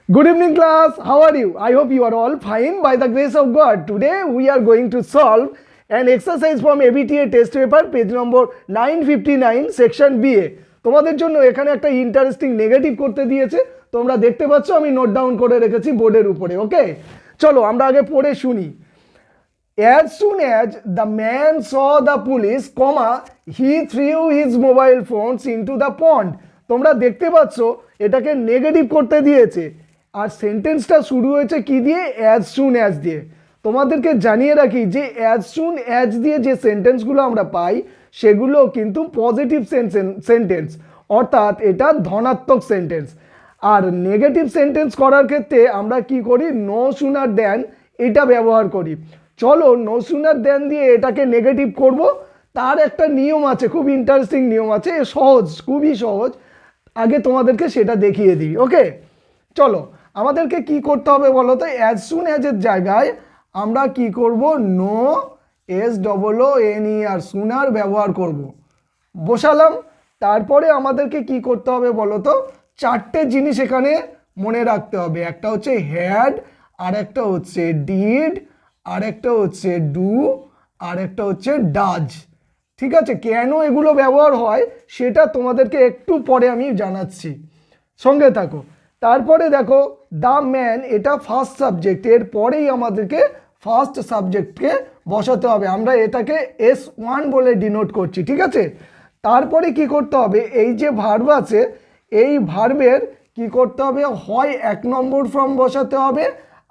Good evening, class. How are you? I hope you are all fine by the grace of God. Today we are going to solve an exercise from ABTA test paper, page number 959, section BA. তোমাদের জন্য এখানে একটা interesting negative করতে দিয়েছে, তোমরা দেখতে পাচ্ছ, আমি নোট ডাউন করে রেখেছি বোর্ডের উপরে। ওকে, চলো আমরা আগে পড়ে শুনি। As soon as the man saw the police, he threw his mobile phones into the pond. তোমরা দেখতে পাচ্ছ এটাকে নেগেটিভ করতে দিয়েছে, আর সেন্টেন্সটা শুরু হয়েছে কি দিয়ে? অ্যাজ সুন অ্যাজ দিয়ে। তোমাদেরকে জানিয়ে রাখি যে অ্যাজ সুন অ্যাজ দিয়ে যে সেন্টেন্সগুলো আমরা পাই সেগুলো কিন্তু পজিটিভ সেন্টেন্স, অর্থাৎ এটা ধনাত্মক সেন্টেন্স। আর নেগেটিভ সেন্টেন্স করার ক্ষেত্রে আমরা কি করি? নো সুনার দেন এটা ব্যবহার করি। চলো নো সুনার দেন দিয়ে এটাকে নেগেটিভ করব। তার একটা নিয়ম আছে, খুব ইন্টারেস্টিং নিয়ম আছে, সহজ, খুবই সহজ। আগে তোমাদেরকে সেটা দেখিয়ে দিই। ওকে, চলো আমাদেরকে কি করতে হবে বলো তো? অ্যাজ সুন অ্যাজের জায়গায় আমরা কি করব? নো SOONER সুনার ব্যবহার করব। বসালাম। তারপরে আমাদেরকে কি করতে হবে বলো তো? চারটে জিনিস এখানে মনে রাখতে হবে। একটা হচ্ছে হ্যাড, আর একটা হচ্ছে ডিড, আর একটা হচ্ছে ডু, আর একটা হচ্ছে ডাজ। ঠিক আছে, কেন এগুলো ব্যবহার হয় সেটা তোমাদেরকে একটু পরে আমি জানাচ্ছি, সঙ্গে থাকো। তারপরে দেখো দ্য ম্যান, এটা ফার্স্ট সাবজেক্ট, এর পরেই আমাদেরকে ফার্স্ট সাবজেক্টকে বসাতে হবে। আমরা এটাকে S1 বলে ডিনোট করছি, ঠিক আছে। তারপরে কি করতে হবে? এই যে ভার্ব আছে, এই ভার্বের কি করতে হবে? হয় 1 নম্বর ফর্ম বসাতে হবে,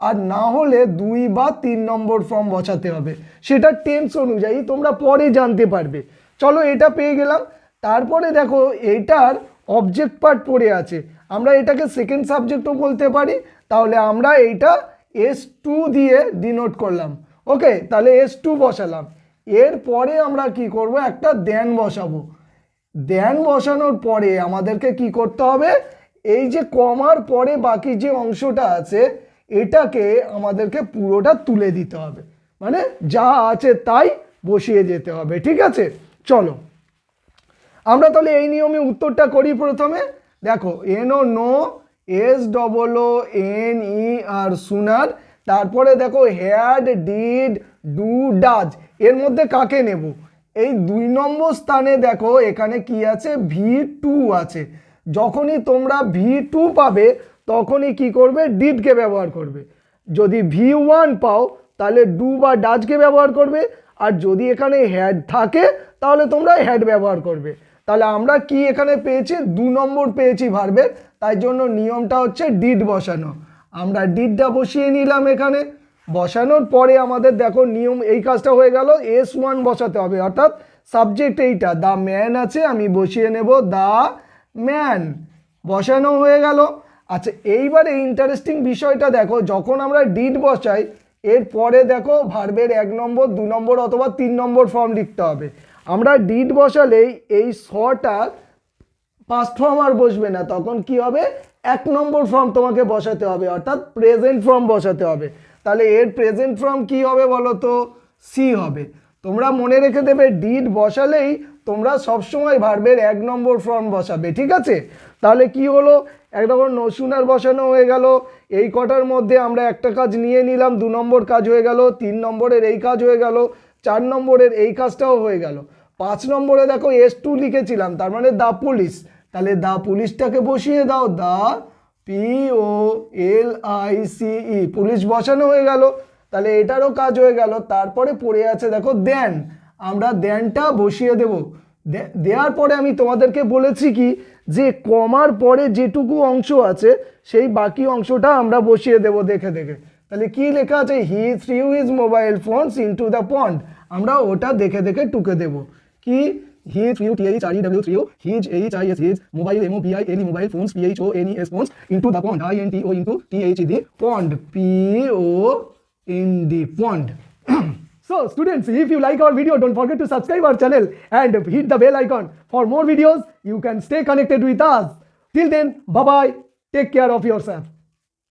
আর না হলে 2 বা 3 নম্বর ফর্ম বসাতে হবে। সেটা টেন্স অনুযায়ী তোমরা পরে জানতে পারবে। চলো এটা পেয়ে গেলাম। তারপরে দেখো এইটার অবজেক্ট পার্ট পড়ে আছে, আমরা এটাকে সেকেন্ড সাবজেক্টও বলতে পারি। তাহলে আমরা এইটা S2 দিয়ে ডিনোট করলাম। ওকে, তাহলে S2 বসালাম। এরপরে আমরা কি করব? একটা দেন বসাবো। দেন বসানোর পরে আমাদেরকে কি করতে হবে? এই যে কমার পরে বাকি যে অংশটা আছে এটাকে আমাদেরকে পুরোটা তুলে দিতে হবে, মানে যা আছে তাই বসিয়ে যেতে হবে। ঠিক আছে, চলো আমরা তাহলে এই নিয়মে উত্তরটা করি। প্রথমে দেখো নো SOONER সুনার, তারপরে দেখো হ্যাড, ডিড, ডু, ডাজ। এর মধ্যে কাকে নেব? এই 2 নম্বর স্থানে দেখো এখানে কি আছে? V2 আছে। যখনই তোমরা V2 পাবে তখনই কি করবে? ডিডকে ব্যবহার করবে। যদি V1 পাও তাহলে ডু বা ডাজকে ব্যবহার করবে, আর যদি এখানে হ্যাড থাকে তাহলে তোমরা হ্যাড ব্যবহার করবে। তাহলে আমরা কি এখানে পেয়েছি? 2 নম্বর পেয়েছি ভার্বের, তাই জন্য নিয়মটা হচ্ছে ডিড বসানো। আমরা ডিডটা বসিয়ে নিলাম এখানে। বসানোর পরে আমাদের দেখো নিয়ম, এই কাজটা হয়ে গেল। S1 বসাতে হবে, অর্থাৎ সাবজেক্ট এইটা দ্য ম্যান আছে, আমি বসিয়ে নেব দ্য ম্যান। বসানো হয়ে গেল। আচ্ছা, এইবারে ইন্টারেস্টিং বিষয়টা দেখো, যখন আমরা ডিড বসাই এরপরে দেখো ভার্বের 1 নম্বর, 2 নম্বর অথবা 3 নম্বর ফর্ম লিখতে হবে। আমরা ডিড বসালেই এই শটা পাস্ট ফর্ম আর বসবে না, তখন কি হবে? 1 নম্বর ফর্ম তোমাকে বসাতে হবে, অর্থাৎ প্রেজেন্ট ফর্ম বসাতে হবে। তাহলে এর প্রেজেন্ট ফর্ম কি হবে বলো তো? সি হবে। তোমরা মনে রেখে দেবে ডিড বসালেই তোমরা সবসময় ভার্বের 1 নম্বর ফর্ম বসাবে। ঠিক আছে, তাহলে কি হলো? একদম নো সুনার বসানো হয়ে গেল। এই কটার মধ্যে আমরা একটা কাজ নিয়ে নিলাম, 2 নম্বর কাজ হয়ে গেল, 3 নম্বরের এই কাজ হয়ে গেল, 4 নম্বরের এই কাজটাও হয়ে গেল। 5 নম্বরে দেখো S2 লিখেছিলাম, তার মানে দ্য পুলিশ। তাহলে দ্য পুলিশটাকে বসিয়ে দাও, দ্য POLICE, পুলিশ বসানো হয়ে গেল। তাহলে এটারও কাজ হয়ে গেল। তারপরে পড়ে আছে দেখো দেন, আমরা দেনটা বসিয়ে দেব। দেওয়ার পরে আমি তোমাদেরকে বলেছি কি, যে কমার পরে যেটুকু অংশ আছে সেই বাকি অংশটা আমরা বসিয়ে দেব দেখে দেখে। তাহলে কি লেখা আছে? He threw his mobile phones into the pond. আমরা ওটা দেখে দেখে টুকে দেব। কি? He threw THREW threw, his HIS his, mobile MOBILE mobile phones PHONES phones into the pond INTO into THED pond POND pond. So students, if you like our video, don't forget to subscribe our channel and hit the bell icon. For more videos, you can stay connected with us. Till then, bye bye. Take care of yourself.